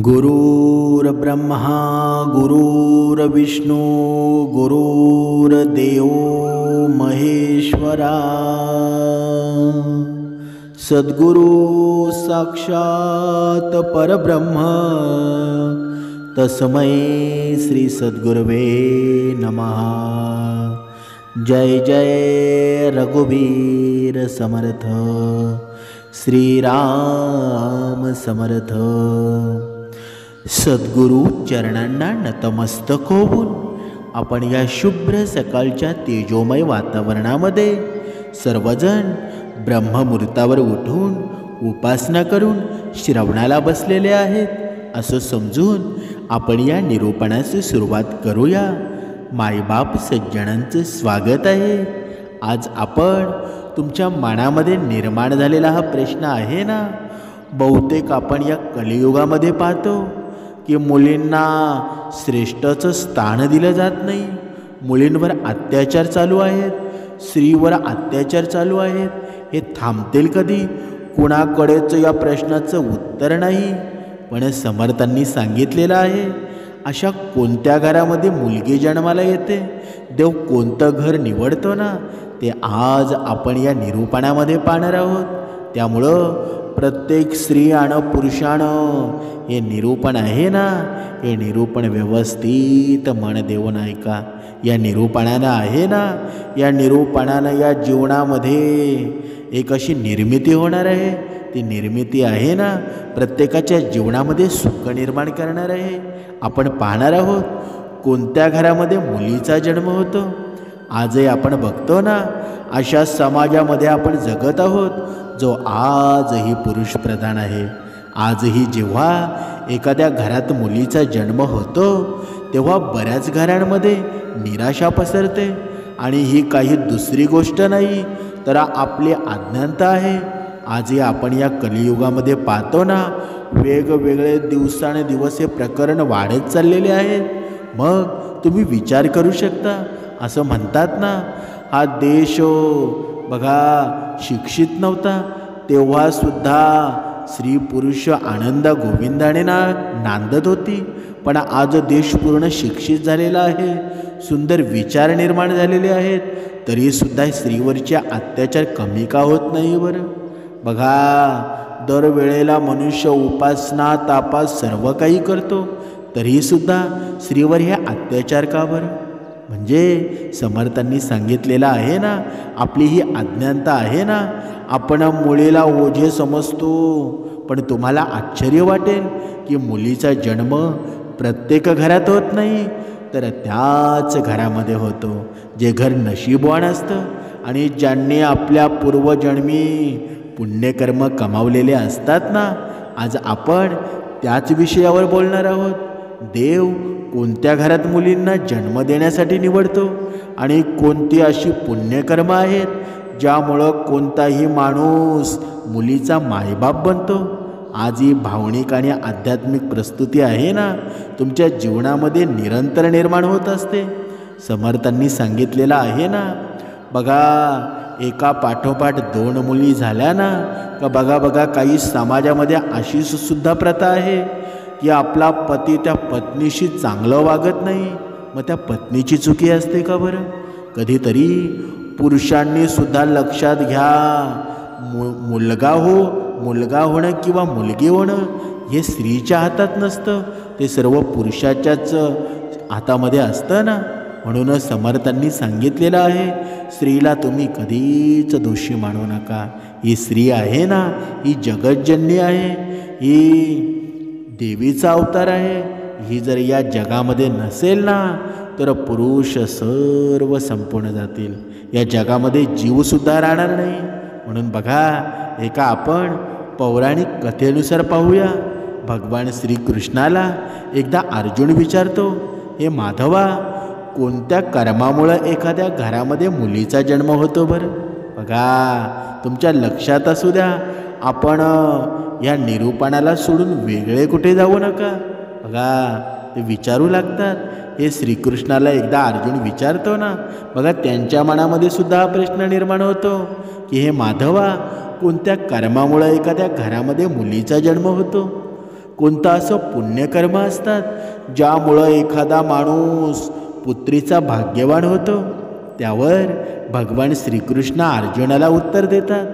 गुरुर्ब्रह्मा गुरुर्विष्णू गुरुर्देव महेश्वरा सद्गुरु साक्षात परब्रह्म तस्मै श्री सद्गुरवे नमः। जय जय रघुवीर समर्थ श्रीराम समर्थ। सद्गुरु चरणांना नतमस्तक होऊन आपण या शुभ्र सकाळच्या तेजोमय वातावरणामध्ये सर्वजण ब्रह्ममुहूर्तावर उठून उपासना करून श्रवणाला बसलेले आहेत असं समजून आपण या निरूपणाची सुरुवात करूया। मायबाप सज्जनांचे स्वागत आहे। आज आपण तुमच्या मनामध्ये निर्माण झालेला हा प्रश्न आहे ना, बहुतेक आपण या कलियुगामध्ये पाहतो की मुलींना श्रेष्ठचं स्थान दिलं जात नाही, मुलींवर अत्याचार चालू आहेत, स्त्रीवर अत्याचार चालू आहेत। हे थांबतील कधी? कुणाकडेच या प्रश्नाचं उत्तर नाही। पण समर्थांनी सांगितलेलं आहे, अशा कोणत्या घरामध्ये मुलगी जन्माला येते, देव कोणतं घर निवडतो ना, ते आज आपण या निरूपणामध्ये पाहणार आहोत। त्यामुळं प्रत्येक स्त्री आणि पुरुषानं हे निरूपण आहे ना, हे निरूपण व्यवस्थित मन देऊन ऐका। या निरूपणानं आहे ना, या निरूपणानं या जीवनामध्ये एक अशी निर्मिती होणार आहे। ती निर्मिती आहे ना, प्रत्येकाच्या जीवनामध्ये सुख निर्माण करणार आहे। आपण पाहणार आहोत कोणत्या घरामध्ये मुलीचा जन्म होतो। आजही आपण बघतो ना, अशा समाजामध्ये आपण जगत आहोत जो आजही पुरुष प्रधान आहे। आजही जेव्हा एखाद्या घरात मुलीचा जन्म होतो तेव्हा बऱ्याच घरांमध्ये निराशा पसरते। आणि ही काही दुसरी गोष्ट नाही तर आपली अज्ञानता आहे। आजही आपण या कलियुगामध्ये पाहतो ना, वेगवेगळे दिवसानुदिवस हे प्रकरण वाढत चाललेले आहेत। मग तुम्ही विचार करू शकता, असं म्हणतात ना, हा देश बघा शिक्षित नव्हता तेव्हा सुद्धा स्त्री पुरुष आनंद गोविंदाने नांदत होती। पण आज देश पूर्ण शिक्षित झालेला आहे, सुंदर विचार निर्माण झालेले आहेत, तरी सुद्धा स्त्रीवरचे अत्याचार कमी का होत नाही बरं? बघा, दरवेळेला मनुष्य उपासना तापास सर्व काही करतो, तरी सुद्धा स्त्रीवर हे अत्याचार का बरं? म्हणजे समर्थांनी सांगितलेलं आहे ना, आपली ही अज्ञानता आहे ना, आपण मुलीला ओझे समजतो। पण तुम्हाला आश्चर्य वाटेल की मुलीचा जन्म प्रत्येक घरात होत नाही, तर त्याच घरामध्ये होतो जे घर नशीबवान असतं आणि ज्यांनी आपल्या पूर्वजन्मी पुण्यकर्म कमावलेले असतात ना। आज आपण त्याच विषयावर बोलणार आहोत। देव कोणत्या घरात मुलींना जन्म देण्यासाठी निवडतो आणि कोणती अशी पुण्यकर्म आहेत ज्यामुळं कोणताही माणूस मुलीचा मायबाप बनतो। आज ही भावनिक आणि आध्यात्मिक प्रस्तुती आहे ना, तुमच्या जीवनामध्ये निरंतर निर्माण होत असते। समर्थांनी सांगितलेलं आहे ना, बघा, एका पाठोपाठ दोन मुली झाल्या ना का बघा काही समाजामध्ये अशी सुद्धा प्रथा आहे की आपला पती त्या पत्नीशी चांगलं वागत नाही। मग त्या पत्नीची चुकी असते का बरं? कधीतरी पुरुषांनी सुद्धा लक्षात घ्या, मुलगा होणं किंवा मुलगी होणं हे स्त्रीच्या हातात नसतं, ते सर्व पुरुषाच्याच हातामध्ये असतं ना। म्हणूनच समर्थांनी सांगितलेलं आहे, स्त्रीला तुम्ही कधीच दोषी मानू नका। ही स्त्री आहे ना, ही जगज्जननी आहे, ही देवीचा अवतार आहे। ही जर या जगामध्ये नसेल ना, तर पुरुष सर्व संपूर्ण जातील, या जगामध्ये जीवसुद्धा राहणार नाही। म्हणून बघा, एका आपण पौराणिक कथेनुसार पाहूया। भगवान श्रीकृष्णाला एकदा अर्जुन विचारतो, हे माधवा, कोणत्या कर्मामुळं एखाद्या घरामध्ये मुलीचा जन्म होतो बरं? बघा, तुमच्या लक्षात असू द्या, आपण या निरूपणाला सोडून वेगळे कुठे जाऊ नका। बघा, ते विचारू लागतात। हे श्रीकृष्णाला एकदा अर्जुन विचारतो ना, बघा त्यांच्या मनामध्ये सुद्धा हा प्रश्न निर्माण होतो की हे माधवा, कोणत्या कर्मामुळे एखाद्या घरामध्ये मुलीचा जन्म होतो? कोणतं असं पुण्यकर्म असतात ज्यामुळं एखादा माणूस पुत्रीचा भाग्यवान होतो? त्यावर भगवान श्रीकृष्ण अर्जुनाला उत्तर देतात,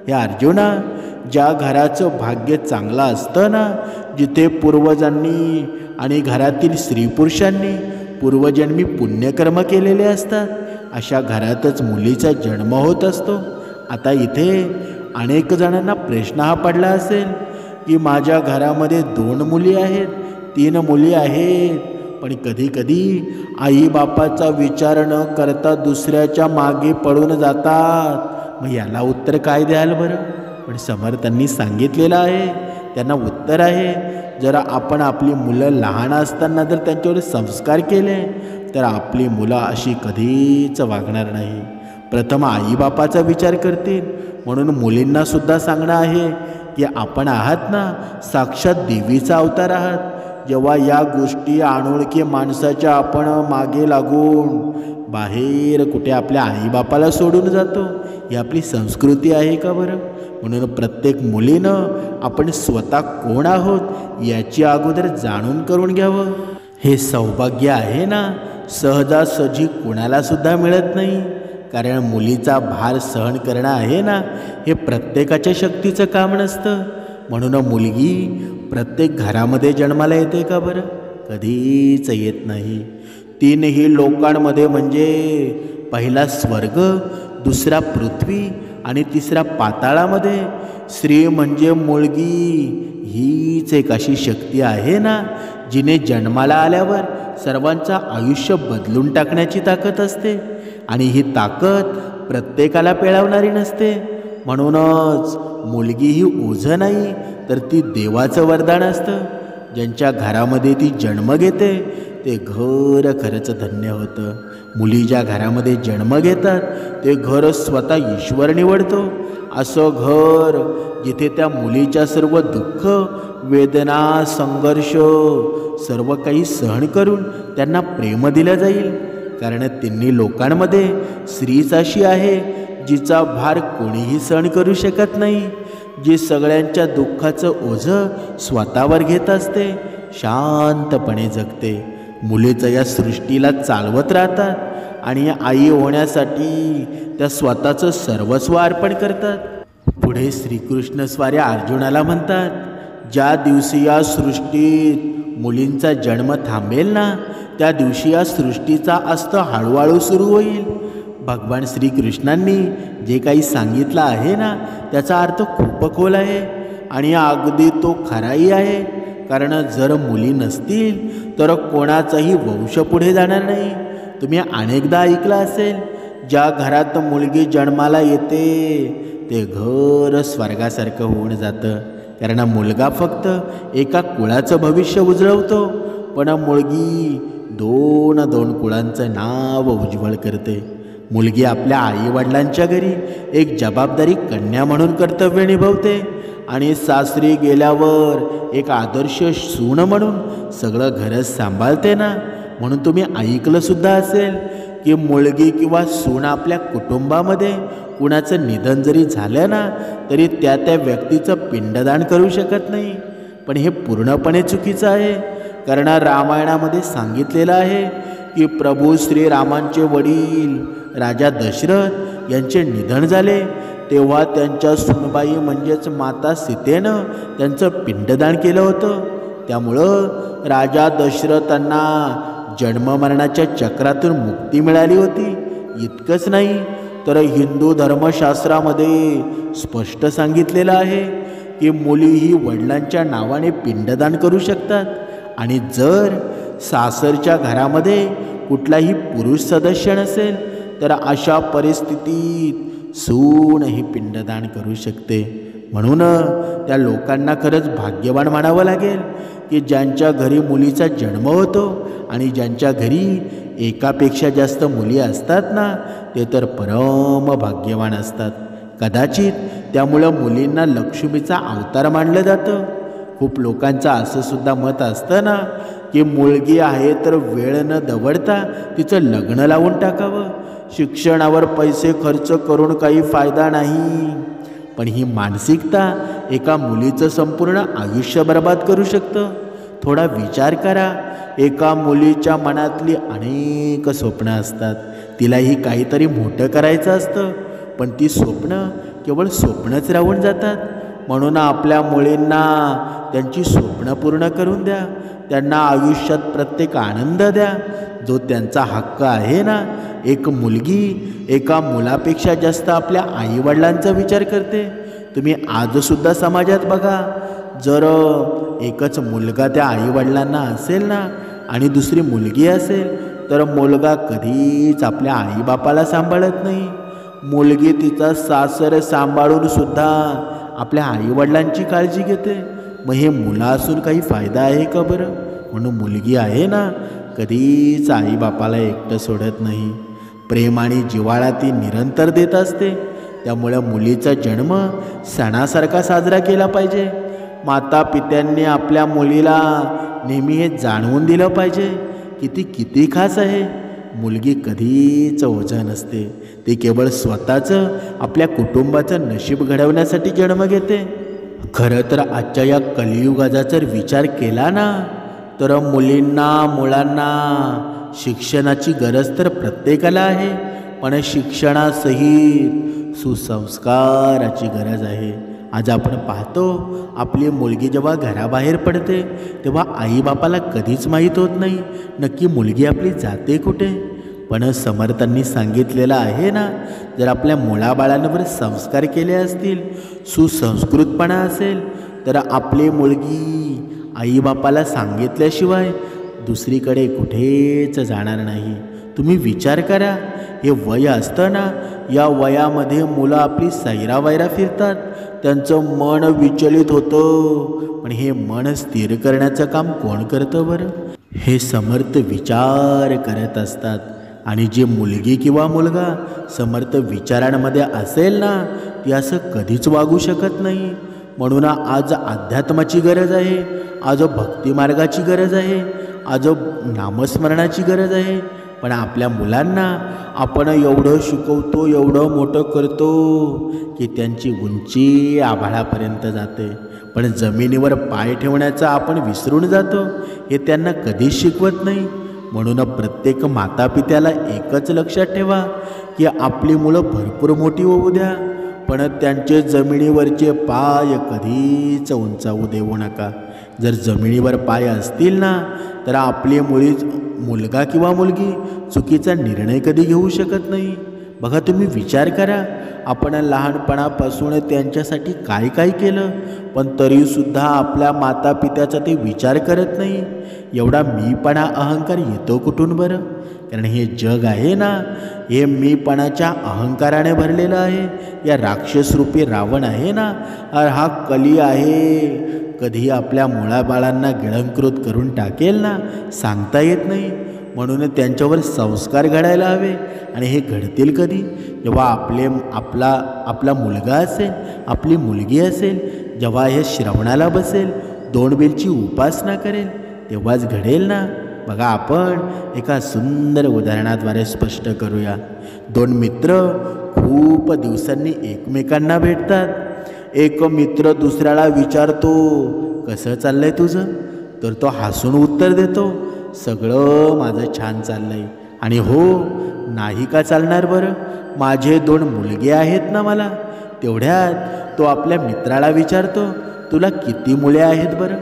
हे अर्जुना, ज्या घराचं भाग्य चांगलं असतं ना, जिथे पूर्वजांनी आणि घरातील स्त्री पुरुषांनी पूर्वजन्मी पुण्यकर्म केलेले असतात, अशा घरातच मुलीचा जन्म होत असतो. आता इथे अनेक जणांना प्रश्न हा पडला असेल की माझ्या घरामध्ये 2 मुली आहेत, 3 मुली आहेत, पण कधीकधी आईबापाचा विचार न करता दुसऱ्याच्या मागे पळून जातात. मग याला उत्तर काय द्याल बरं? पण समर्थांनी सांगितलेलं आहे, त्यांना उत्तर आहे, जर आपण आपली मुलं लहान असताना जर त्यांच्यावर संस्कार केले तर आपली मुलं अशी कधीच वागणार नाही. प्रथम आईबापाचा विचार करतील. म्हणून मुलींनासुद्धा सांगणं आहे की आपण आहात ना, साक्षात देवीचा अवतार आहात. जेव्हा या गोष्टी अनोळखी माणसाच्या आपण मागे लागून बाहेर कुठे आपल्या आईबापाला सोडून जातो, ही आपली संस्कृती आहे का बरं? म्हणून प्रत्येक मुलीनं आपण स्वतः कोण आहोत याची अगोदर जाणून करून घ्यावं. हे सौभाग्य आहे ना, सहजासहजी कुणालासुद्धा मिळत नाही. कारण मुलीचा भार सहन करणं आहे ना, हे प्रत्येकाच्या शक्तीचं काम नसतं. म्हणून मुलगी प्रत्येक घरामध्ये जन्माला येते का बरं? कधीच येत नाही. 3ही लोकांमध्ये म्हणजे पहिला स्वर्ग, दुसरा पृथ्वी आणि तिसरा पाताळामध्ये स्त्री म्हणजे मुलगी हीच एक अशी शक्ती आहे ना, जिने जन्माला आल्यावर सर्वांचं आयुष्य बदलून टाकण्याची ताकद असते. आणि ही ताकद प्रत्येकाला पेळवणारी नसते. म्हणूनच मुलगी ही ओझं नाही, तर ती देवाचं वरदान असतं. ज्यांच्या घरामध्ये ती जन्म घेते ते घर खरंच धन्य होतं. मुली ज्या घरामध्ये जन्म घेतात ते घर स्वतः ईश्वर निवडतो. असं घर जिथे त्या मुलीच्या सर्व दुःख, वेदना, संघर्ष सर्व काही सहन करून त्यांना प्रेम दिलं जाईल. कारण तिन्ही लोकांमध्ये स्त्रीच अशी आहे जिचा भार कोणीही सहन करू शकत नाही, जी सगळ्यांच्या दुःखाचं ओझं स्वतःवर घेत असते, शांतपणे जगते. मुलीचं या सृष्टीला चालवत राहतात आणि आई होण्यासाठी त्या स्वतःचं सर्वस्व अर्पण करतात. पुढे श्रीकृष्ण स्वाऱ्या अर्जुनाला म्हणतात, ज्या दिवशी या सृष्टीत मुलींचा जन्म थांबेल ना, त्या दिवशी या सृष्टीचा अस्त हळूहळू सुरू होईल. भगवान श्रीकृष्णांनी जे काही सांगितलं आहे ना, त्याचा अर्थ खूप खोल आहे आणि अगदी तो खराही आहे. कारण जर मुली नसतील तर कोणाचाही वंश पुढे जाणार नाही. तुम्ही अनेकदा ऐकलं असेल, ज्या घरात मुलगी जन्माला येते ते घर स्वर्गासारखं होऊन जातं. कारण मुलगा फक्त एका कुळाचं भविष्य उजळवतो, पण मुलगी 2 कुळांचं नाव उज्ज्वल करते. मुलगी आपल्या आईवडिलांच्या घरी एक जबाबदारी कन्या म्हणून कर्तव्य निभवते आणि सासरी गेल्यावर एक आदर्श सून म्हणून सगळं घरच सांभाळते ना. म्हणून तुम्ही ऐकलंसुद्धा असेल की मुलगी किंवा सून आपल्या कुटुंबामध्ये कुणाचं निधन जरी झालं ना, तरी त्या व्यक्तीचं पिंडदान करू शकत नाही. पण हे पूर्णपणे चुकीचं आहे. कारण रामायणामध्ये सांगितलेलं आहे की प्रभू श्रीरामांचे वडील राजा दशरथ यांचे निधन झाले, तेव्हा त्यांच्या सुनबाई म्हणजेच माता सीतेनं त्यांचं पिंडदान केलं होतं. त्यामुळं राजा दशरथांना जन्ममरणाच्या चक्रातून मुक्ती मिळाली होती. इतकंच नाही तर हिंदू धर्मशास्त्रामध्ये स्पष्ट सांगितलेलं आहे की मुलीही वडिलांच्या नावाने पिंडदान करू शकतात. आणि जर सासरच्या घरामध्ये कुठलाही पुरुष सदस्य नसेल तर अशा परिस्थितीत सूनही पिंडदान करू शकते. म्हणून त्या लोकांना खरंच भाग्यवान मानावं लागेल की ज्यांच्या घरी मुलीचा जन्म होतो आणि ज्यांच्या घरी एकापेक्षा जास्त मुली असतात ना, ते तर परम भाग्यवान असतात. कदाचित त्यामुळं मुलींना लक्ष्मीचा अवतार मानलं जातं. खूप लोकांचं असं सुद्धा मत असतं ना की मुलगी आहे तर वेळ न दवडता तिचं लग्न लावून टाकावं, शिक्षणावर पैसे खर्च करून काही फायदा नाही. पण ही मानसिकता एका मुलीचं संपूर्ण आयुष्य बर्बाद करू शकतं? थोडा विचार करा. एका मुलीच्या मनातली अनेक स्वप्न असतात. तिलाही काहीतरी मोठं करायचं असतं, पण ती स्वप्न केवळ स्वप्नच राहून जातात. म्हणून आपल्या मुलींना त्यांची स्वप्न पूर्ण करून द्या. त्यांना आयुष्यात प्रत्येक आनंद द्या जो त्यांचा हक्क आहे ना. एक मुलगी एका मुलापेक्षा जास्त आपल्या आईवडिलांचा विचार करते. तुम्ही आजसुद्धा समाजात बघा, जर एकच मुलगा त्या आईवडिलांना असेल ना आणि दुसरी मुलगी असेल, तर मुलगा कधीच आपल्या आईबापाला सांभाळत नाही. मुलगी तिचा सासर सांभाळून सुद्धा आपल्या आईवडिलांची काळजी घेते. मग हे मुलं असून काही फायदा आहे का बरं? म्हणून मुलगी आहे ना, कधीच आईबापाला एकटं सोडत नाही. प्रेम आणि जिव्हाळा ती निरंतर देत असते. त्यामुळे मुलीचा जन्म सणासारखा साजरा केला पाहिजे. माता पित्यांनी आपल्या मुलीला नेहमी हे जाणवून दिलं पाहिजे की ती किती खास आहे. मुलगी कधीच ओझं नसते. ती केवळ स्वतःचं, आपल्या कुटुंबाचं नशीब घडवण्यासाठी जन्म घेते. खरं तर आजच्या या कलियुगाचा जर विचार केला ना, तर मुलांना शिक्षणाची गरज तर प्रत्येकाला आहे, पण शिक्षणासहित सुसंस्काराची गरज आहे. आज आपण पाहतो, आपली मुलगी जेव्हा घराबाहेर पडते तेव्हा आईबापाला कधीच माहीत होत नाही नक्की मुलगी आपली जाते कुठे. पण समर्थांनी सांगितलेलं आहे ना, जर आपल्या मुलाबाळांवर संस्कार केले असतील, सुसंस्कृतपणा असेल, तर आपली मुलगी आईबापाला सांगितल्याशिवाय दुसरीकडे कुठेच जाणार नाही. तुम्ही विचार करा, हे वय असतं ना, या वयामध्ये मुलं आपली सैरावैरा फिरतात. त्यांचं मन विचलित होतं, पण हे मन स्थिर करण्याचं काम कोण करतं बरं? हे समर्थ विचार करत असतात. आणि जी मुलगी किंवा मुलगा समर्थ विचारांमध्ये असेल ना, ती असं कधीच वागू शकत नाही. म्हणून आज अध्यात्माची गरज आहे, आज भक्तिमार्गाची गरज आहे, आज नामस्मरणाची गरज आहे. पण आपल्या मुलांना आपण एवढं शिकवतो, एवढं मोठं करतो की त्यांची उंची आभाळापर्यंत जाते, पण जमिनीवर पाय ठेवण्याचं आपण विसरून जातो. हे त्यांना कधीच शिकवत नाही. म्हणून प्रत्येक मातापित्याला एकच लक्षात ठेवा की आपली मुलं भरपूर मोठी होऊ द्या, पण त्यांचे जमिनीवरचे पाय कधीच उंचावू देऊ नका. जर जमिनीवर पाय असतील ना, तर आपली मुलगा किंवा मुलगी चुकीचा निर्णय कधी घेऊ शकत नाही. बघा, तुम्ही विचार करा, आपण लहानपणापासून त्यांच्यासाठी काय काय केलं, पण तरीसुद्धा आपल्या मातापित्याचा ते विचार करत नाही. एवढा मीपणा, अहंकार येतो कुठून बरं? कारण हे जग आहे ना, हे मीपणाच्या अहंकाराने भरलेलं आहे. या राक्षसरूपी रावण आहे ना, हा कली आहे. कधी आपल्या मुलाबाळांना गिळंकृत करून टाकेल ना, सांगता येत नाही. म्हणून त्यांच्यावर संस्कार घडायला हवे. आणि हे घडतील कधी? जेव्हा आपला मुलगा असेल, आपली मुलगी असेल, जेव्हा हे श्रवणाला बसेल, 2 बेलची उपासना करेल, तेव्हाच घडेल ना. बघा, आपण एका सुंदर उदाहरणाद्वारे स्पष्ट करूया. 2 मित्र खूप दिवसांनी एकमेकांना भेटतात. एक मित्र दुसऱ्याला विचारतो, कसं चाललंय तुझं? तर तो हसून उत्तर देतो, सगळं माझं छान चाललंय. आणि हो, नाही का चालणार बरं? माझे 2 मुलगे आहेत ना मला. तेवढ्यात तो आपल्या मित्राला विचारतो, तुला किती मुले आहेत बरं?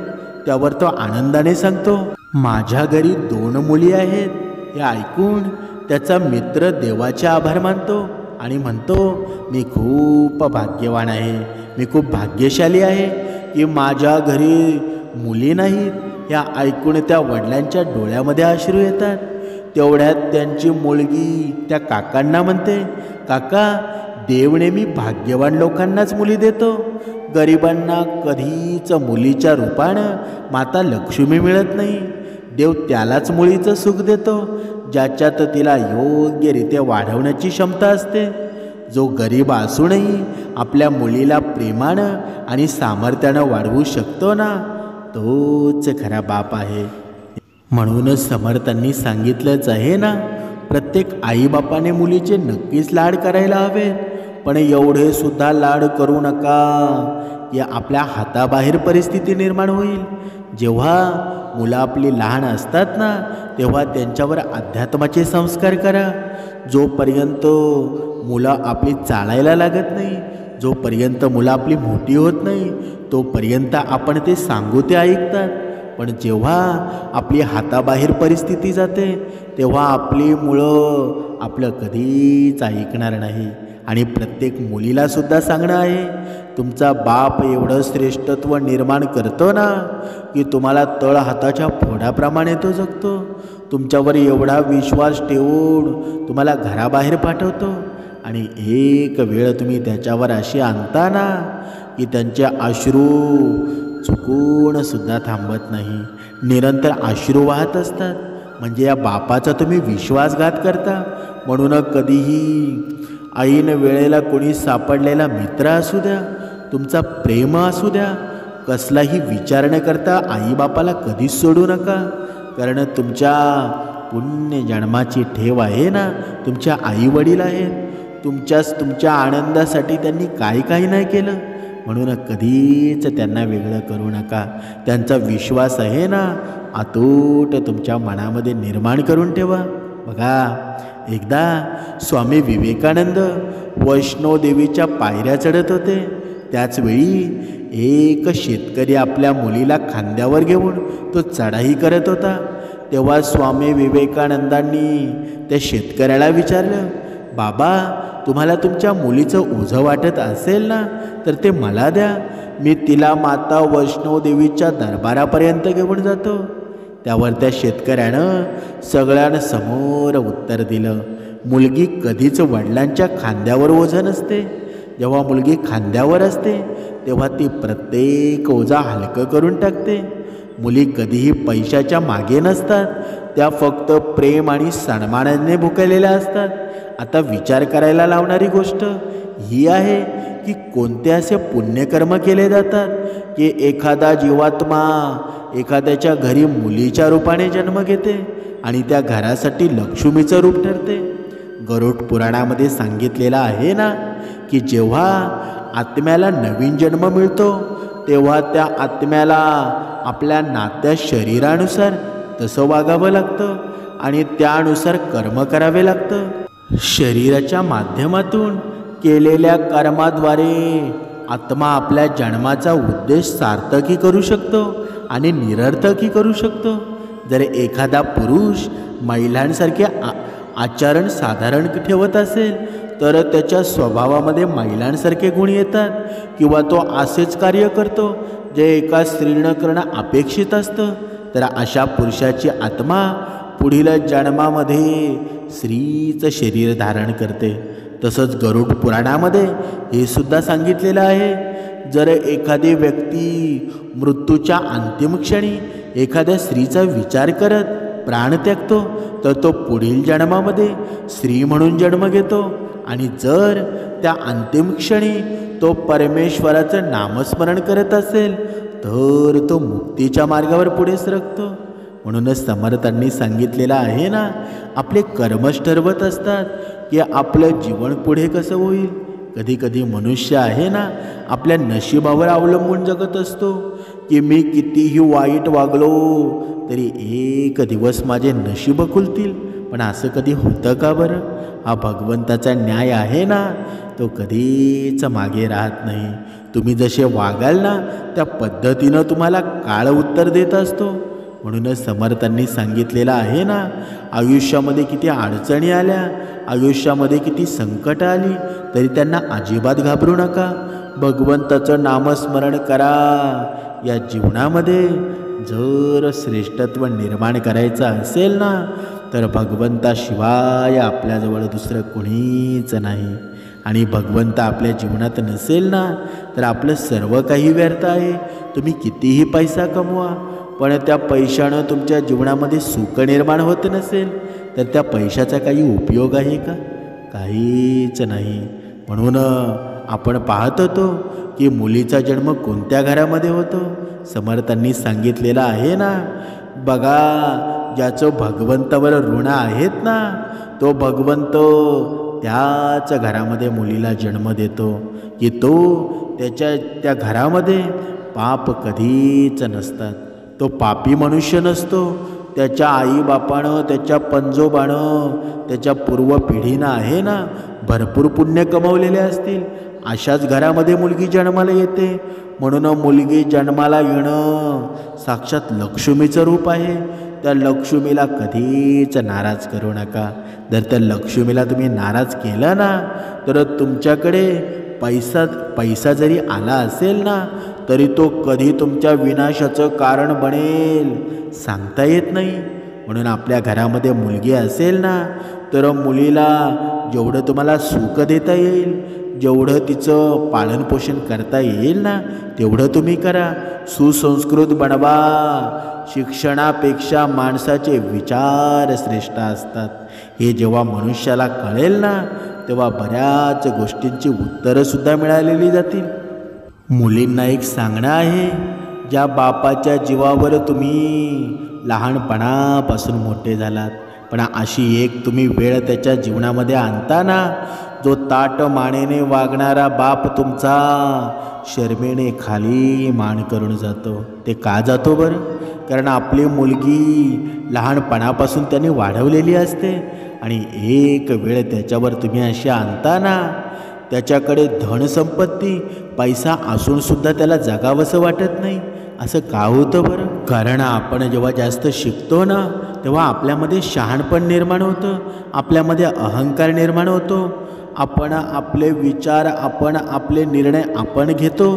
त्यावर तो आनंदाने सांगतो, माझ्या घरी 2 मुली आहेत. हे ऐकून त्याचा मित्र देवाचे आभार मानतो आणि म्हणतो, मी खूप भाग्यवान आहे, मी खूप भाग्यशाली आहे की माझ्या घरी मुली नाहीत. या ऐकून त्या वडिलांच्या डोळ्यामध्ये अश्रू येतात. तेवढ्यात त्यांची मुलगी त्या काकांना म्हणते, काका, देव नेहमी भाग्यवान लोकांनाच मुली देतो. गरिबांना कधीच मुलीच्या रूपानं माता लक्ष्मी मिळत नाही. देव त्यालाच मुलीचं सुख देतो ज्याच्यात तिला योग्यरित्या वाढवण्याची क्षमता असते. जो गरीब असूनही आपल्या मुलीला प्रेमानं आणि सामर्थ्यानं वाढवू शकतो ना, तोच खरा बाप आहे. म्हणूनच समर्थांनी सांगितलंच आहे ना, प्रत्येक आईबापाने मुलीचे नक्कीच लाड करायला हवे, पण एवढे सुद्धा लाड करू नका की आपल्या हाताबाहेर परिस्थिती निर्माण होईल. जेव्हा मुलं आपली लहान असतात ना, तेव्हा त्यांच्यावर अध्यात्माचे संस्कार करा. जोपर्यंत मुलं आपली चालायला लागत नाही, जोपर्यंत मुलं आपली मोठी होत नाही, तोपर्यंत आपण ते सांगू ते ऐकतात. पण जेव्हा आपली हाताबाहेर परिस्थिती जाते, तेव्हा आपली मुलं आपलं कधीच ऐकणार नाही. आणि प्रत्येक मुलीलासुद्धा सांगणं आहे, तुमचा बाप एवढं श्रेष्ठत्व निर्माण करतो ना, की तुम्हाला तळ हाताच्या फोडाप्रमाणे तो जगतो. तुमच्यावर एवढा विश्वास ठेवून तुम्हाला घराबाहेर पाठवतो. आणि एक वेळ तुम्ही त्याच्यावर अशी आणता ना, की त्यांचे अश्रू चुकून सुद्धा थांबत नाही, निरंतर अश्रू वाहत असतात. म्हणजे या बापाचा तुम्ही विश्वासघात करता. म्हणून कधीही ऐन वेळेला कोणी सापडलेला मित्र असू द्या, तुमचा प्रेम असू द्या, कसलाही विचार न करता आईबापाला कधीच सोडू नका. कारण तुमच्या पुण्य जन्माची ठेव आहे ना, तुमच्या आईवडील आहेत. तुमच्या आनंदासाठी त्यांनी काही नाही केलं, म्हणून कधीच त्यांना वेगळं करू नका. त्यांचा विश्वास आहे ना, अतूट तुमच्या मनामध्ये निर्माण करून ठेवा. बघा, एकदा स्वामी विवेकानंद वैष्णोदेवीच्या पायऱ्या चढत होते. त्याचवेळी एक शेतकरी आपल्या मुलीला खांद्यावर घेऊन तो चढाई करत होता. तेव्हा स्वामी विवेकानंदांनी त्या शेतकऱ्याला विचारलं, बाबा, तुम्हाला तुमच्या मुलीचं ओझं वाटत असेल ना, तर ते मला द्या, मी तिला माता वैष्णोदेवीच्या दरबारापर्यंत घेऊन जातो. त्यावर त्या शेतकऱ्यानं सगळ्यांसमोर उत्तर दिलं, मुलगी कधीच वडिलांच्या खांद्यावर ओझं नसते. जेव्हा मुलगी खांद्यावर असते, तेव्हा ती प्रत्येक ओझा हलकं करून टाकते. मुली कधीही पैशाच्या मागे नसतात, त्या फक्त प्रेम आणि सन्मानाने भुकेलेल्या असतात. आता विचार करायला लावणारी गोष्ट ही आहे की कोणते असे पुण्यकर्म केले जातात की एखादा जीवात्मा एखाद्याच्या घरी मुलीच्या रूपाने जन्म घेते आणि त्या घरासाठी लक्ष्मीचं रूप ठरते. गरुड पुराणामध्ये सांगितलेलं आहे ना, की जेव्हा आत्म्याला नवीन जन्म मिळतो, तेव्हा त्या आत्म्याला आपल्या नात्या शरीरानुसार तसं वागावं लागतं आणि त्यानुसार कर्म करावे लागतं. शरीराच्या माध्यमातून केलेल्या कर्माद्वारे आत्मा आपल्या जन्माचा उद्देश सार्थकी करू शकतो आणि निरर्थकी करू शकतो. जर एखादा पुरुष महिलांसारखे आचरण साधारण ठेवत असेल, तर त्याच्या स्वभावामध्ये महिलांसारखे गुण येतात, किंवा तो असेच कार्य करतो जे एका स्त्रीनं करणं अपेक्षित असतं. तर अशा पुरुषाची आत्मा पुढील जन्मामध्ये स्त्रीचं शरीर धारण करते. तसंच गरुड पुराणामध्ये हे सुद्धा सांगितलेलं आहे, जर एखादी व्यक्ती मृत्यूच्या अंतिम क्षणी एखाद्या स्त्रीचा विचार करत प्राण त्यागतो, तर तो पुढील जन्मामध्ये स्त्री म्हणून जन्म घेतो. आणि जर त्या अंतिम क्षणी तो परमेश्वराचं नामस्मरण करत असेल, तर तो मुक्तीच्या मार्गावर पुढे सरकतो. म्हणूनच समर्थांनी सांगितलेलं आहे ना, आपले कर्मच ठरवत असतात की आपलं जीवन पुढे कसं होईल. कधी मनुष्य आहे ना, आपल्या नशिबावर अवलंबून जगत असतो की मी कितीही वाईट वागलो तरी एक दिवस माझे नशीब खुलतील. पण असं कधी होतं का बरं? हा भगवंताचा न्याय आहे ना, तो कधीच मागे राहत नाही. तुम्ही जसे वागाल ना, त्या पद्धतीनं तुम्हाला काळ उत्तर देत असतो. म्हणूनच समर्थांनी सांगितलेलं आहे ना, आयुष्यामध्ये किती अडचणी आल्या, आयुष्यामध्ये किती संकट आली, तरी त्यांना अजिबात घाबरू नका. भगवंताचं नामस्मरण करा. या जीवनामध्ये जर श्रेष्ठत्व निर्माण करायचं असेल ना, तर भगवंताशिवाय आपल्याजवळ दुसरं कोणीच नाही. आणि भगवंत आपल्या जीवनात नसेल ना, तर आपलं सर्व काही व्यर्थ आहे. तुम्ही कितीही पैसा कमवा, पण त्या पैशानं तुमच्या जीवनामध्ये सुख निर्माण होत नसेल, तर त्या पैशाचा काही उपयोग आहे का? काहीच नाही. म्हणून आपण पाहत होतो की मुलीचा जन्म कोणत्या घरामध्ये होतो. समर्थांनी सांगितलेलं आहे ना, बघा, ज्याचं भगवंतावर ऋण आहेत ना, तो भगवंत त्याच घरामध्ये मुलीला जन्म देतो की तो त्या घरामध्ये पाप कधीच नसतात. तो पापी मनुष्य नसतो. त्याच्या आईबापानं, त्याच्या पंजोबानं, त्याच्या पूर्व पिढीनं आहे ना भरपूर पुण्य कमवलेले असतील. अशाच घरामध्ये मुलगी जन्माला येते. म्हणून मुलगी जन्माला येणं साक्षात लक्ष्मीचं रूप आहे. त्या लक्ष्मीला कधीच नाराज करू नका. जर त्या लक्ष्मीला तुम्ही नाराज केलं ना तर तुमच्याकडे पैसा जरी आला असेल ना तरी तो कधी तुमच्या विनाशाचं कारण बनेल सांगता येत नाही. म्हणून आपल्या घरामध्ये मुलगी असेल ना तर मुलीला जेवढं तुम्हाला सुख देता येईल, जेवढं तिचं पालनपोषण करता येईल ना तेवढं तुम्ही करा. सुसंस्कृत बनवा. शिक्षणापेक्षा माणसाचे विचार श्रेष्ठ असतात. हे जेव्हा मनुष्याला कळेल ना तेव्हा बऱ्याच गोष्टींची उत्तरंसुद्धा मिळालेली जातील. मुलींना एक सांगणं आहे, ज्या बापाच्या जीवावर तुम्ही लहानपणापासून मोठे झालात, पण अशी एक तुम्ही वेळ त्याच्या जीवनामध्ये आणता ना जो ताट मानेने वागणारा बाप तुमचा शर्मेने खाली मान करून जातो. ते का जातो बरं? कारण आपली मुलगी लहानपणापासून त्यांनी वाढवलेली असते आणि एक वेळ त्याच्यावर तुम्ही अशी आणता ना त्याच्याकडे धनसंपत्ती पैसा असूनसुद्धा त्याला जगावंसं वाटत नाही. असं का होतं बरं? कारण आपण जेव्हा जास्त शिकतो ना तेव्हा आपल्यामध्ये शहाणपण निर्माण होतं, आपल्यामध्ये अहंकार निर्माण होतो. आपण आपले विचार, आपण आपले निर्णय आपण घेतो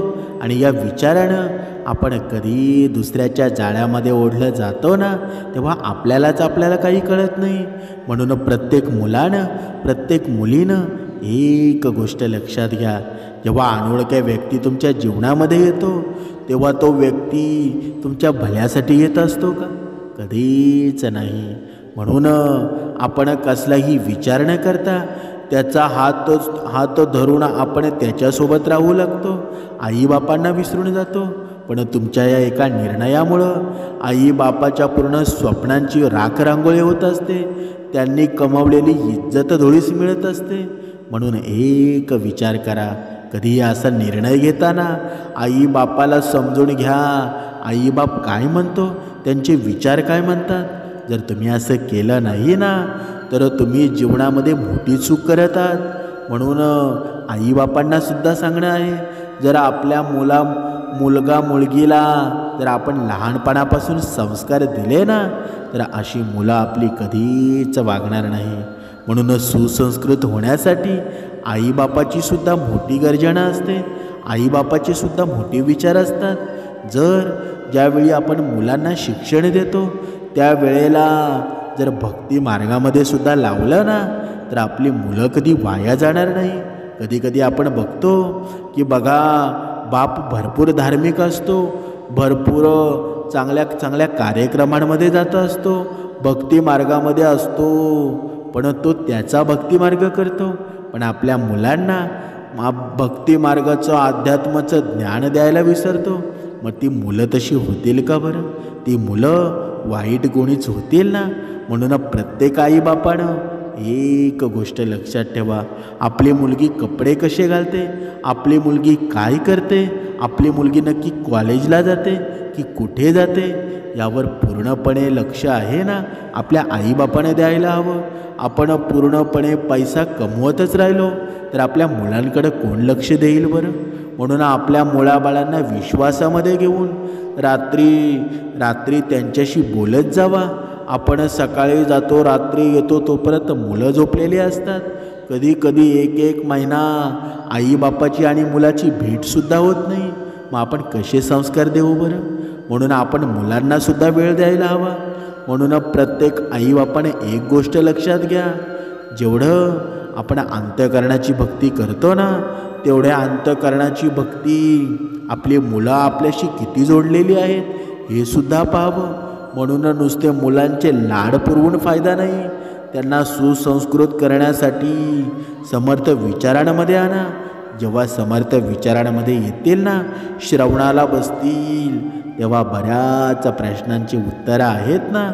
आणि या विचारानं आपण कधी दुसऱ्याच्या जाळ्यामध्ये ओढलं जातो ना तेव्हा आपल्याला काही कळत नाही. म्हणून प्रत्येक मुलानं, प्रत्येक मुलीनं एक गोष्ट लक्षात घ्या, जेव्हा अनोळख्या व्यक्ती तुमच्या जीवनामध्ये येतो तेव्हा तो व्यक्ती तुमच्या भल्यासाठी येत असतो का? कधीच नाही. म्हणून आपण कसलाही विचार न करता त्याचा हात धरून आपण त्याच्यासोबत राहू लागतो. आईबापांना विसरून जातो. पण तुमच्या या एका निर्णयामुळं आईबापाच्या पूर्ण स्वप्नांची राखरांगोळी होत असते. त्यांनी कमावलेली इज्जत धुळीस मिळत असते. म्हणून एक विचार करा, कधी असा निर्णय घेताना आईबापाला समजून घ्या. आईबाप काय म्हणतो, त्यांचे विचार काय म्हणतात. जर तुम्ही असं केलं नाही ना तर तुम्ही जीवनामध्ये मोठी चूक करत आहात. म्हणून आईबापांना सुद्धा सांगणं आहे, जर आपल्या मुलगा मुलगीला जर आपण लहानपणापासून संस्कार दिले ना तर अशी मुलं आपली कधीच वागणार नाही. म्हणून सुसंस्कृत होण्यासाठी आईबापाची सुद्धा मोठी गर्जना असते. आईबापाचे सुद्धा मोठे विचार असतात. ज्यावेळी आपण मुलांना शिक्षण देतो त्यावेळेला जर भक्ती मार्गामध्ये सुद्धा लावलं ना तर आपली मुलं कधी वाया जाणार नाही. कधी आपण बघतो की बघा बाप भरपूर धार्मिक असतो, भरपूर चांगल्या कार्यक्रमांमध्ये जात असतो, भक्ती मार्गामध्ये असतो, पण तो त्याचा भक्ती मार्ग करतो. पण आपल्या मुलांना भक्ती मार्गाचं अध्यात्माचं ज्ञान द्यायला विसरतो. मग ती मुलं तशी होतील का बरं? ती मुलं वाईट गुणीच होतील ना. म्हणून प्रत्येक आईबापानं एक गोष्ट लक्षात ठेवा, आपली मुलगी कपडे कसे घालते, आपली मुलगी काय करते, आपली मुलगी नक्की कॉलेजला जाते की कुठे जाते यावर पूर्णपणे लक्ष आहे ना आपल्या आईबापाने द्यायला हवं. आपण पूर्णपणे पैसा कमवतच राहिलो तर आपल्या मुलांकडे कोण लक्ष देईल बरं? म्हणून आपल्या मुलाबाळांना विश्वासामध्ये घेऊन रात्री त्यांच्याशी बोलत जावा. आपण सकाळी जातो रात्री येतो तोपर्यंत मुलं झोपलेली असतात. कधी एक महिना आईबापाची आणि मुलाची भेटसुद्धा होत नाही. मग आपण कसे संस्कार देऊ बरं? म्हणून आपण मुलांनासुद्धा वेळ द्यायला हवा. म्हणून प्रत्येक आईबापाने एक गोष्ट लक्षात घ्या, जेवढं आपण अंतःकरणाची भक्ती करतो ना तेवढ्या अंतःकरणाची भक्ती आपली मुलं आपल्याशी किती जोडलेली आहेत हे सुद्धा पाहावं. म्हणून नुसते मुलांचे लाड पुरवून फायदा नाही, त्यांना सुसंस्कृत करण्यासाठी समर्थ विचारांमध्ये आणा. जेव्हा समर्थ विचारांमध्ये येतील ना, श्रवणाला बसतील, तेव्हा बऱ्याच प्रश्नांची उत्तरं आहेत ना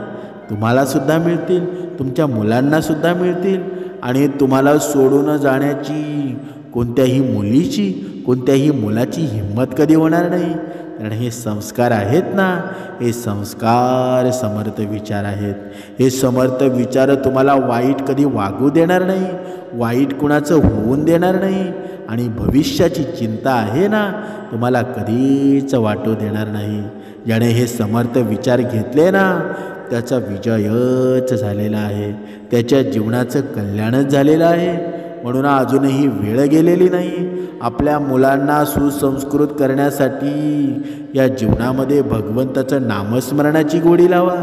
तुम्हालासुद्धा मिळतील, तुमच्या मुलांनासुद्धा मिळतील आणि तुम्हाला सोडून जाण्याची कोणत्याही मुलीची कोणत्याही मुलाची हिंमत कधी होणार नाही. कारण हे संस्कार आहेत ना, हे संस्कार समर्थ विचार आहेत. हे समर्थ विचार तुम्हाला वाईट कधी वागू देणार नाही, वाईट कुणाचं होऊन देणार नाही. आणि भविष्याची चिंता आहे ना, तुम्हाला कधीच वाटू देणार नाही. ज्याने हे समर्थ विचार घेतले ना, त्याचा विजयच झालेला आहे, त्याच्या जीवनाचं कल्याणच झालेलं आहे. म्हणून अजूनही वेळ गेलेली नाही. आपल्या मुलांना सुसंस्कृत करण्यासाठी या जीवनामध्ये भगवंताचं नामस्मरणाची गोडी लावा.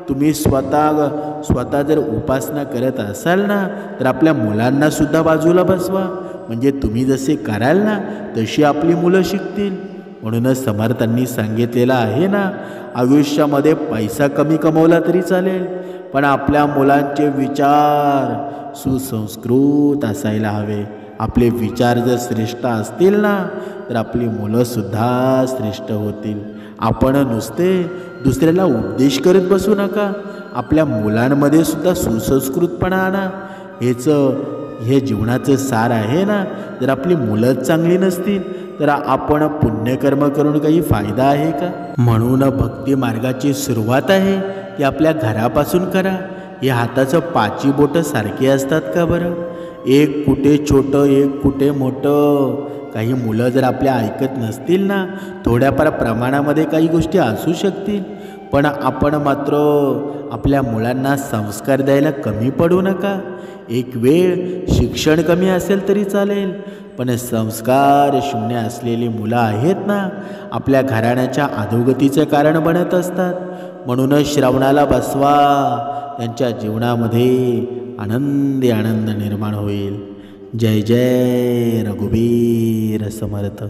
तुम्ही स्वतः जर उपासना करत असाल ना, तर आपल्या मुलांनासुद्धा बाजूला बसवा. म्हणजे तुम्ही जसे कराल ना, तशी आपली मुलं शिकतील. म्हणूनच समर्थांनी सांगितलेलं आहे ना, आयुष्यामध्ये पैसा कमी कमवला तरी चालेल, पण आपल्या मुलांचे विचार सुसंस्कृत असायला हवे. आपले विचार जर श्रेष्ठ असतील ना, तर आपली मुलंसुद्धा श्रेष्ठ होतील. आपण नुसते दुसऱ्याला उपदेश करत बसू नका, आपल्या मुलांमध्ये सुद्धा सुसंस्कृतपणा आणा. हे जीवनाचं सार आहे ना. जर आपली मुलंच चांगली नसतील तर आपण पुण्यकर्म करून काही फायदा आहे का? म्हणून भक्ती मार्गाची सुरुवात आहे ती आपल्या घरापासून करा. हे हाताचं पाची बोटं सारखी असतात का बरं? एक कुठे छोटं, एक कुठे मोठं. काही मुलं जर आपल्या ऐकत नसतील ना, थोड्याफार प्रमाणामध्ये काही गोष्टी असू शकतील, पण आपण मात्र आपल्या मुलांना संस्कार द्यायला कमी पडू नका. एक वेळ शिक्षण कमी असेल तरी चालेल, पण संस्कार शून्य असलेली मुलं आहेत ना, आपल्या घराण्याच्या अधोगतीचं कारण बनत असतात. म्हणूनच श्रवणाला बसवा, त्यांच्या जीवनामध्ये आनंद निर्माण होईल. जय जय रघुवीर समर्थ.